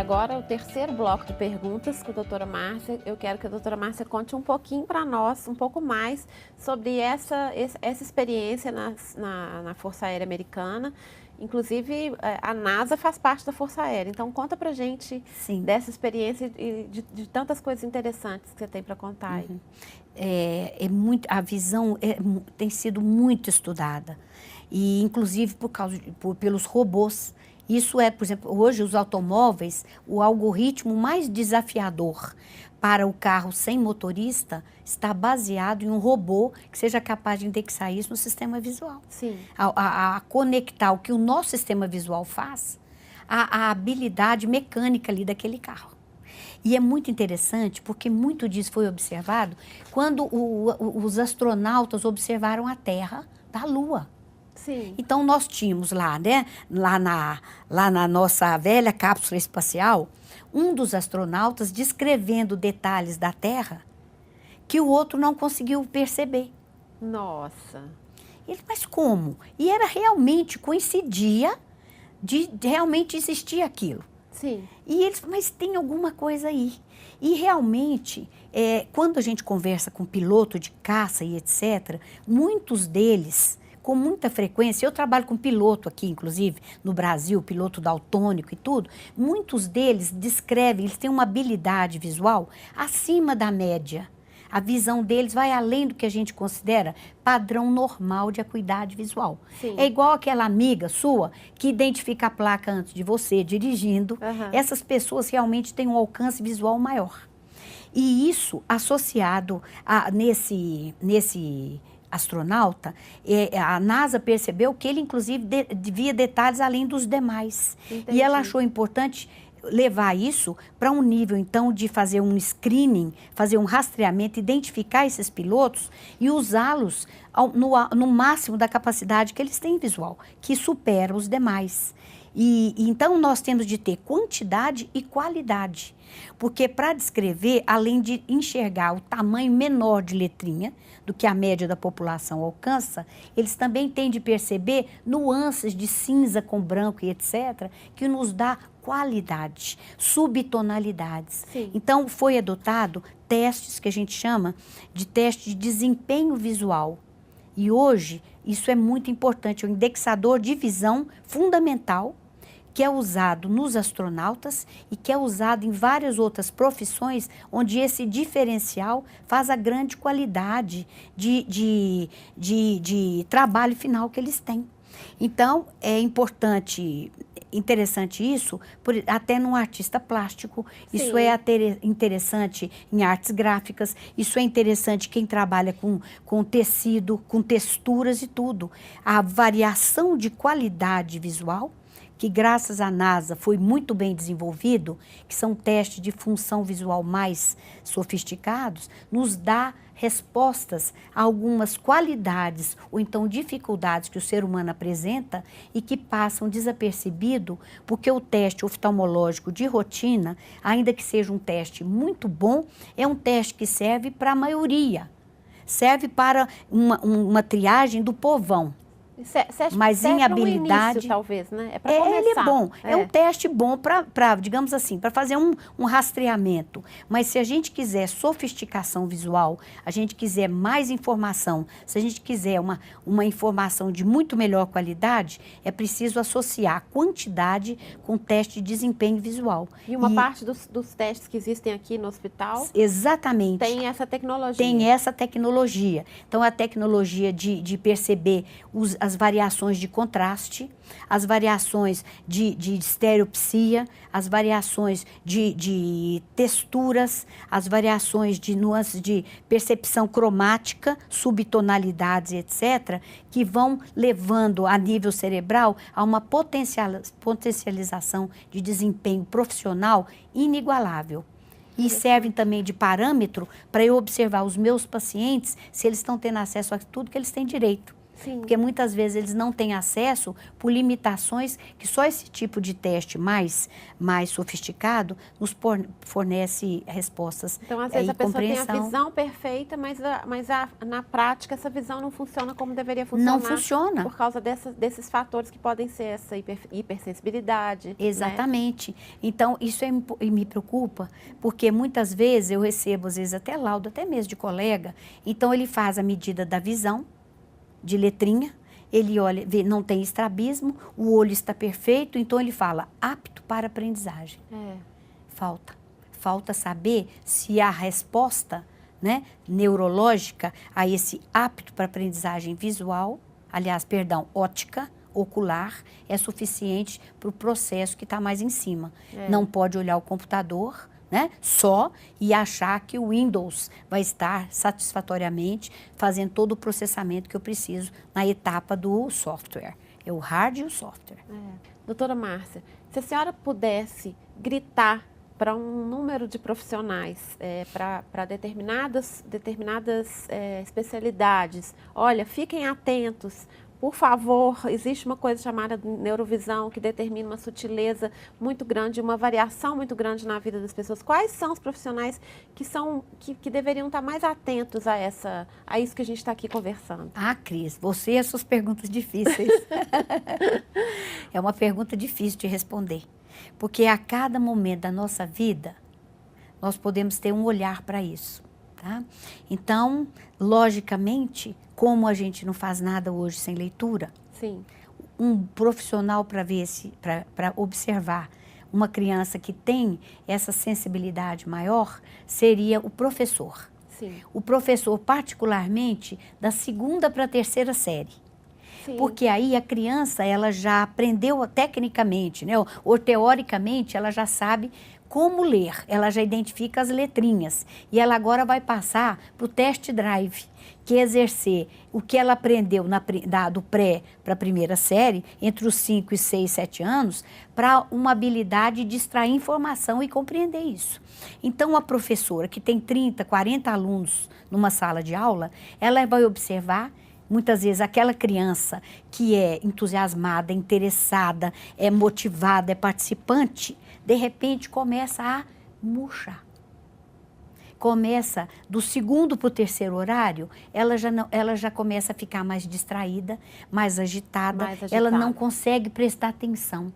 agora o terceiro bloco de perguntas com a doutora Márcia. Eu quero que a doutora Márcia conte um pouquinho para nós, um pouco mais, sobre essa experiência na Força Aérea Americana. Inclusive, a NASA faz parte da Força Aérea. Então, conta pra gente dessa experiência e de tantas coisas interessantes que você tem para contar aí. A visão tem sido muito estudada. E, inclusive, pelos robôs. Isso por exemplo, hoje os automóveis, o algoritmo mais desafiador para o carro sem motorista está baseado em um robô que seja capaz de indexar isso no sistema visual. Sim. A conectar o que o nosso sistema visual faz, a habilidade mecânica ali daquele carro. E é muito interessante porque muito disso foi observado quando os astronautas observaram a Terra da Lua. Sim. Então, nós tínhamos lá, né, lá na nossa velha cápsula espacial, um dos astronautas descrevendo detalhes da Terra que o outro não conseguiu perceber. Nossa! Mas como? E era realmente, coincidia de realmente existir aquilo. Sim. E eles, mas tem alguma coisa aí. E realmente, quando a gente conversa com piloto de caça e etc., muitos deles, com muita frequência, eu trabalho com piloto aqui, inclusive, no Brasil, piloto daltônico e tudo, muitos deles descrevem, eles têm uma habilidade visual acima da média. A visão deles vai além do que a gente considera padrão normal de acuidade visual. Sim. É igual aquela amiga sua que identifica a placa antes de você dirigindo. Uhum. Essas pessoas realmente têm um alcance visual maior. E isso associado nesse astronauta, a NASA percebeu que ele, inclusive, via detalhes além dos demais. Entendi. E ela achou importante levar isso para um nível, então, de fazer um screening, fazer um rastreamento, identificar esses pilotos e usá-los no máximo da capacidade que eles têm visual, que supera os demais. Então, nós temos de ter quantidade e qualidade, porque para descrever, além de enxergar o tamanho menor de letrinha do que a média da população alcança, eles também têm de perceber nuances de cinza com branco e etc., que nos dá qualidade, subtonalidades. Sim. Então, foi adotado testes que a gente chama de teste de desempenho visual. E hoje, isso é muito importante, é um indexador de visão fundamental, que é usado nos astronautas e que é usado em várias outras profissões, onde esse diferencial faz a grande qualidade de trabalho final que eles têm. Então, é interessante isso, até num artista plástico, Sim. Isso é interessante em artes gráficas, isso é interessante quem trabalha com tecido, com texturas e tudo. A variação de qualidade visual, que graças à NASA foi muito bem desenvolvido, que são testes de função visual mais sofisticados, nos dá respostas a algumas qualidades ou então dificuldades que o ser humano apresenta e que passam desapercebido, porque o teste oftalmológico de rotina, ainda que seja um teste muito bom, é um teste que serve para a maioria, serve para uma triagem do povão. Mas em habilidade, início, talvez, né? É para começar. Ele é bom, é um teste bom para, digamos assim, para fazer um rastreamento. Mas se a gente quiser sofisticação visual, a gente quiser mais informação, se a gente quiser uma informação de muito melhor qualidade, é preciso associar quantidade com teste de desempenho visual. E uma parte dos testes que existem aqui no hospital? Exatamente. Tem essa tecnologia. Tem essa tecnologia. Então, a tecnologia de perceber as variações de contraste, as variações de estereopsia, as variações de texturas, as variações de nuances de percepção cromática, subtonalidades, etc., que vão levando a nível cerebral a uma potencialização de desempenho profissional inigualável. E servem também de parâmetro para eu observar os meus pacientes, se eles estão tendo acesso a tudo que eles têm direito. Sim. Porque muitas vezes eles não têm acesso por limitações que só esse tipo de teste mais sofisticado nos fornece respostas Então, às vezes, e a pessoa tem a compreensão. visão perfeita, mas na prática essa visão não funciona como deveria funcionar. Não funciona. Por causa desses fatores que podem ser essa hipersensibilidade. Exatamente. Né? Então, isso me preocupa, porque muitas vezes eu recebo, às vezes até laudo, até mesmo de colega, então ele faz a medida da visão, de letrinha, ele olha, vê, não tem estrabismo, o olho está perfeito, então ele fala, apto para aprendizagem. Falta saber se a resposta, né, neurológica a esse apto para aprendizagem visual, ótica, ocular, é suficiente para o processo que está mais em cima. Não pode olhar o computador, né, só e achar que o Windows vai estar satisfatoriamente fazendo todo o processamento que eu preciso na etapa do software. É o hard e o software. Doutora Márcia, se a senhora pudesse gritar para um número de profissionais, para determinadas especialidades, olha, fiquem atentos, por favor, existe uma coisa chamada neurovisão que determina uma sutileza muito grande, uma variação muito grande na vida das pessoas. Quais são os profissionais que deveriam estar mais atentos a isso que a gente está aqui conversando? Ah, Cris, você e as suas perguntas difíceis. É uma pergunta difícil de responder, porque a cada momento da nossa vida, nós podemos ter um olhar para isso. Tá? Então, logicamente, como a gente não faz nada hoje sem leitura, sim, um profissional para observar uma criança que tem essa sensibilidade maior seria o professor. Sim. O professor, particularmente, da 2ª para a 3ª série. Sim. Porque aí a criança, ela já aprendeu tecnicamente, né, ou teoricamente, ela já sabe como ler, ela já identifica as letrinhas. E ela agora vai passar para o test drive, que é exercer o que ela aprendeu do pré para a 1ª série, entre os 5 e 6, 7 anos, para uma habilidade de extrair informação e compreender isso. Então, a professora que tem 30, 40 alunos numa sala de aula, ela vai observar muitas vezes aquela criança que é entusiasmada, interessada, é motivada, é participante, de repente começa a murchar. Começa do 2º para o 3º horário, ela já começa a ficar mais distraída, mais agitada, ela não consegue prestar atenção.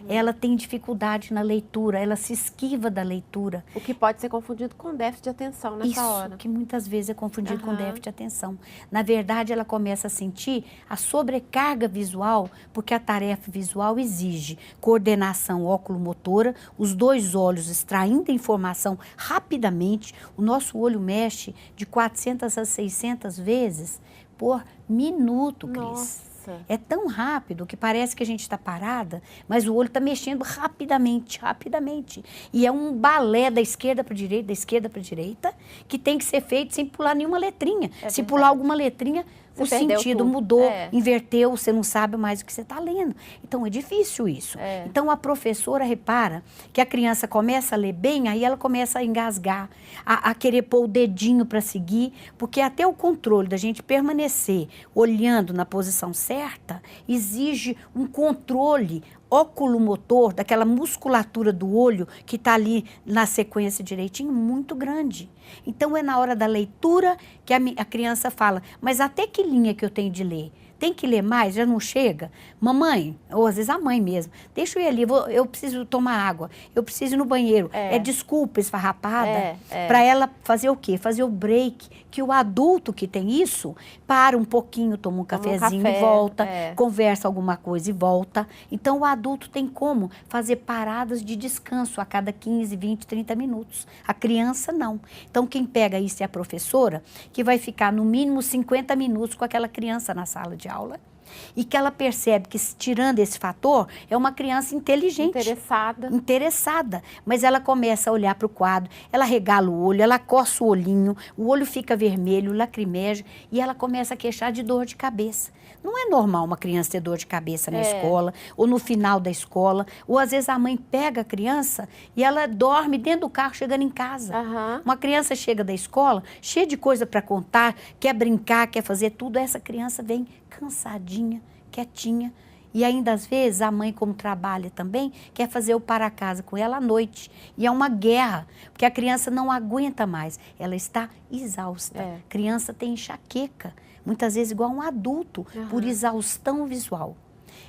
Ela tem dificuldade na leitura, ela se esquiva da leitura. O que pode ser confundido com déficit de atenção nessa hora. Isso, que muitas vezes é confundido com déficit de atenção. Na verdade, ela começa a sentir a sobrecarga visual, porque a tarefa visual exige coordenação óculo-motora, os 2 olhos extraindo a informação rapidamente. O nosso olho mexe de 400 a 600 vezes por minuto, Cris. Nossa. É tão rápido que parece que a gente está parada, mas o olho está mexendo rapidamente, rapidamente. E é um balé da esquerda para a direita, da esquerda para a direita, que tem que ser feito sem pular nenhuma letrinha. Se pular alguma letrinha, o sentido mudou, inverteu, você não sabe mais o que você está lendo. Então, é difícil isso. Então, a professora repara que a criança começa a ler bem, aí ela começa a engasgar, a querer pôr o dedinho para seguir, porque até o controle da gente permanecer olhando na posição certa, exige um controle óculo-motor, daquela musculatura do olho que está ali na sequência direitinho, muito grande. Então, é na hora da leitura que a criança fala, mas até que linha que eu tenho de ler? Tem que ler mais? Já não chega? Mamãe, ou às vezes a mãe mesmo, deixa eu ir ali, eu preciso tomar água, eu preciso ir no banheiro. É desculpa esfarrapada para ela fazer o quê? Fazer o break, que o adulto que tem isso, para um pouquinho, toma um cafezinho e volta, conversa alguma coisa e volta. Então, o adulto tem como fazer paradas de descanso a cada 15, 20, 30 minutos. A criança não. Então, quem pega isso é a professora, que vai ficar no mínimo 50 minutos com aquela criança na sala de aula, e que ela percebe que, tirando esse fator, é uma criança inteligente. Interessada. Mas ela começa a olhar para o quadro, ela regala o olho, ela coça o olhinho, o olho fica vermelho, lacrimeja, e ela começa a queixar de dor de cabeça. Não é normal uma criança ter dor de cabeça na escola, ou no final da escola, ou às vezes a mãe pega a criança e ela dorme dentro do carro chegando em casa. Uma criança chega da escola, cheia de coisa para contar, quer brincar, quer fazer tudo, essa criança vem cansadinha, quietinha. E ainda às vezes a mãe, como trabalha também, quer fazer o para casa com ela à noite. E é uma guerra, porque a criança não aguenta mais, ela está exausta. É. Criança tem enxaqueca, muitas vezes igual um adulto, por exaustão visual.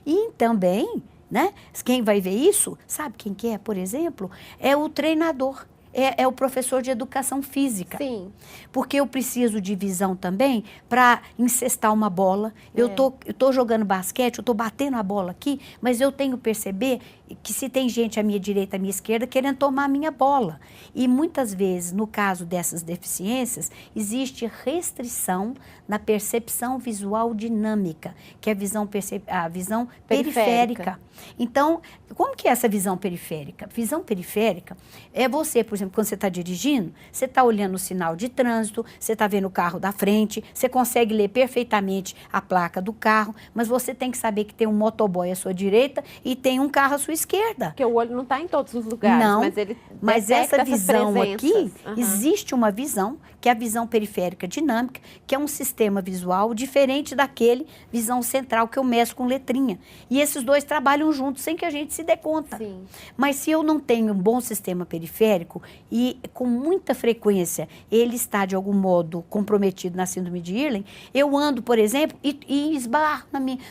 E também, né, quem vai ver isso, sabe quem que é, por exemplo? É o treinador. É o professor de educação física. Sim. Porque eu preciso de visão também para encestar uma bola. Eu tô jogando basquete, eu tô batendo a bola aqui, mas eu tenho que perceber que se tem gente à minha direita, à minha esquerda, querendo tomar a minha bola. E muitas vezes, no caso dessas deficiências, existe restrição na percepção visual dinâmica, que é a visão periférica. Então, como que é essa visão periférica? Visão periférica é você, por exemplo, quando você está dirigindo, você está olhando o sinal de trânsito, você está vendo o carro da frente, você consegue ler perfeitamente a placa do carro, mas você tem que saber que tem um motoboy à sua direita e tem um carro à sua esquerda. Porque o olho não está em todos os lugares, não, mas ele mas essa visão presenças. aqui, existe uma visão, que é a visão periférica dinâmica, que é um sistema visual diferente daquele visão central que eu meço com letrinha. E esses dois trabalham juntos sem que a gente se dê conta. Sim. Mas se eu não tenho um bom sistema periférico e com muita frequência ele está de algum modo comprometido na síndrome de Irlen, eu ando, por exemplo, e esbarro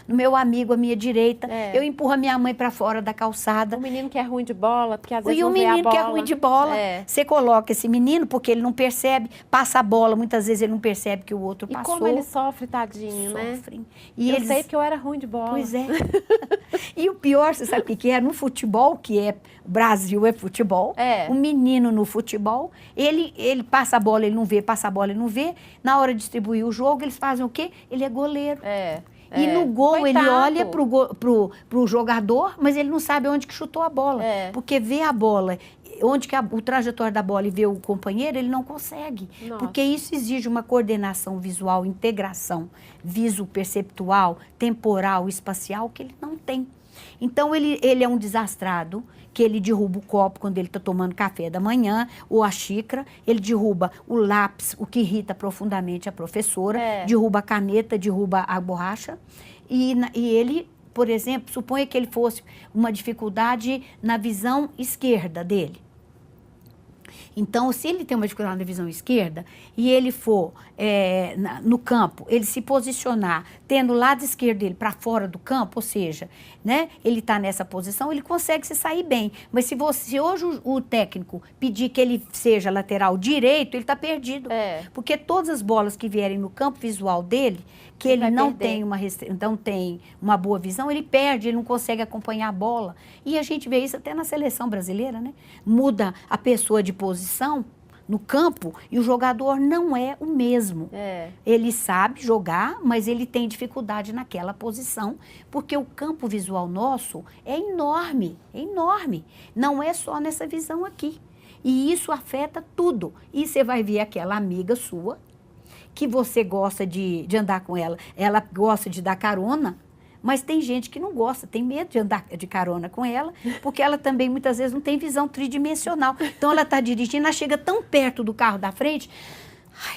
no meu amigo à minha direita, eu empurro a minha mãe para fora da calçada. O menino que é ruim de bola, porque às vezes E o não vê a menino bola. que é ruim de bola, você coloca esse menino porque ele não percebe, passa a bola, muitas vezes ele não percebe que o outro passou. E como ele sofre, tadinho, né? Sofrem. E eu sei que eu era ruim de bola. Pois é. E o pior, você sabe o que é? No futebol, que é Brasil é futebol, o menino no futebol, ele passa a bola, ele não vê, passa a bola, ele não vê. Na hora de distribuir o jogo, eles fazem o quê? Ele é goleiro. E no gol Coitado. ele olha pro jogador, mas ele não sabe onde que chutou a bola. Porque vê a bola, onde que o trajetório da bola e vê o companheiro, ele não consegue. Nossa. Porque isso exige uma coordenação visual, integração viso-perceptual, temporal, espacial, que ele não tem. Então, ele é um desastrado, que ele derruba o copo quando ele está tomando café da manhã, ou a xícara, ele derruba o lápis, o que irrita profundamente a professora, derruba a caneta, derruba a borracha, e ele, por exemplo, suponha que ele fosse uma dificuldade na visão esquerda dele. Então, se ele tem uma dificuldade na visão esquerda e ele for no campo, ele se posicionar tendo o lado esquerdo dele para fora do campo, ou seja, né, ele está nessa posição, ele consegue se sair bem. Mas se hoje o técnico pedir que ele seja lateral direito, ele está perdido. Porque todas as bolas que vierem no campo visual dele, que ele não tem uma boa visão, ele perde, ele não consegue acompanhar a bola. E a gente vê isso até na seleção brasileira, né? Muda a pessoa de posição no campo e o jogador não é o mesmo. Ele sabe jogar, mas ele tem dificuldade naquela posição, porque o campo visual nosso é enorme, é enorme. Não é só nessa visão aqui. E isso afeta tudo. E você vai ver aquela amiga sua, que você gosta de andar com ela gosta de dar carona, mas tem gente que não gosta, tem medo de andar de carona com ela, porque ela também muitas vezes não tem visão tridimensional. Então ela está dirigindo, ela chega tão perto do carro da frente,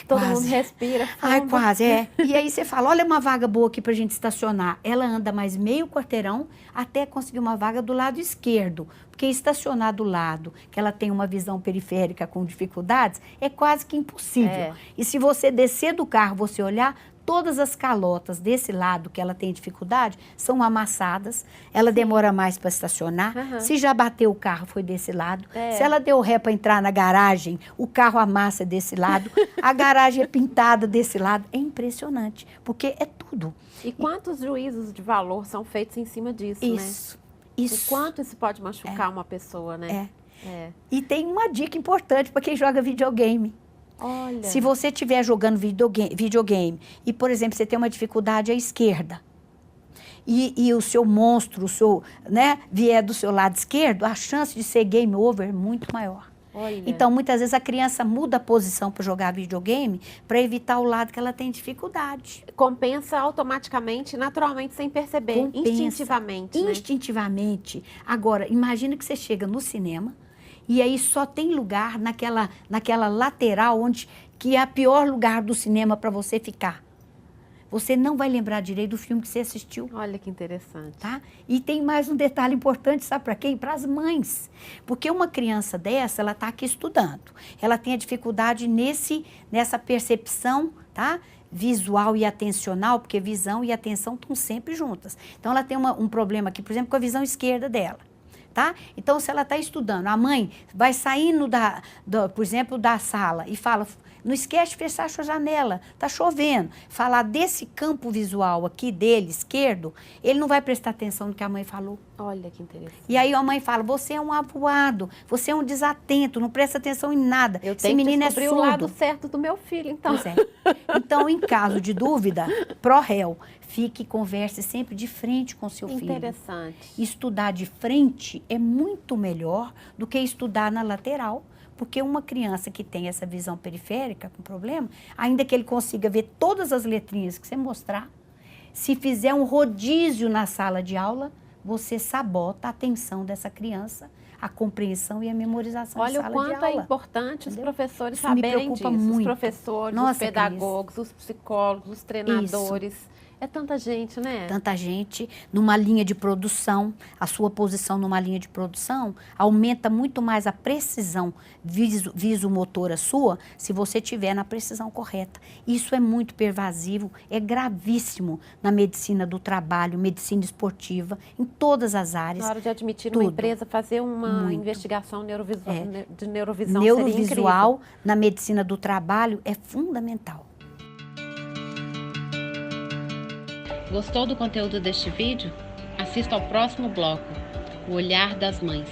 todo mundo respira. Ai, quase, E aí você fala, olha uma vaga boa aqui pra gente estacionar. Ela anda mais meio quarteirão até conseguir uma vaga do lado esquerdo. Porque estacionar do lado, que ela tem uma visão periférica com dificuldades, é quase que impossível. E se você descer do carro, você olhar, todas as calotas desse lado que ela tem dificuldade são amassadas, ela demora mais para estacionar. Se já bateu o carro, foi desse lado. Se ela deu ré para entrar na garagem, o carro amassa desse lado, a garagem é pintada desse lado. É impressionante, porque é tudo. E quantos juízos de valor são feitos em cima disso, Isso. E quanto isso pode machucar uma pessoa, né? E tem uma dica importante para quem joga videogame. Olha. Se você estiver jogando videogame e, por exemplo, você tem uma dificuldade à esquerda e o seu monstro, vier do seu lado esquerdo, a chance de ser game over é muito maior. Olha. Então, muitas vezes a criança muda a posição para jogar videogame para evitar o lado que ela tem dificuldade. Compensa automaticamente, naturalmente, sem perceber, instintivamente. Instintivamente. Agora, imagina que você chega no cinema, e aí só tem lugar naquela lateral que é o pior lugar do cinema para você ficar. você não vai lembrar direito do filme que você assistiu. Olha que interessante. Tá? E tem mais um detalhe importante, sabe para quem? Para as mães. Porque uma criança dessa, ela está aqui estudando. Ela tem a dificuldade nessa percepção, tá? Visual e atencional, porque visão e atenção estão sempre juntas. Então, ela tem um problema aqui, por exemplo, com a visão esquerda dela. Tá? Então, se ela está estudando, a mãe vai saindo, por exemplo, da sala e fala, não esquece de fechar a sua janela, está chovendo. Falar desse campo visual aqui dele, esquerdo, ele não vai prestar atenção no que a mãe falou. Olha que interessante. E aí a mãe fala, você é um avoado, você é um desatento, não presta atenção em nada. Eu Esse menino que descobrir é surdo. o lado certo do meu filho, então. Pois é. Então, em caso de dúvida, pró-réu, fique e converse sempre de frente com seu filho. Interessante. Estudar de frente é muito melhor do que estudar na lateral, porque uma criança que tem essa visão periférica com problema, ainda que ele consiga ver todas as letrinhas que você mostrar, se fizer um rodízio na sala de aula, você sabota a atenção dessa criança, a compreensão e a memorização Olha de sala de aula. o quanto é importante os professores Isso me saberem preocupa disso. muito. Os professores, Nossa, os pedagogos, os psicólogos, os treinadores. É tanta gente, né? Tanta gente numa linha de produção, a sua posição numa linha de produção aumenta muito mais a precisão visomotora sua se você tiver na precisão correta. Isso é muito pervasivo, é gravíssimo na medicina do trabalho, medicina esportiva, em todas as áreas. Na hora de admitir tudo. uma empresa, fazer uma Muito. investigação de neurovisão seria Neurovisual incrível. na medicina do trabalho é fundamental. Gostou do conteúdo deste vídeo? Assista ao próximo bloco, O Olhar das Mães.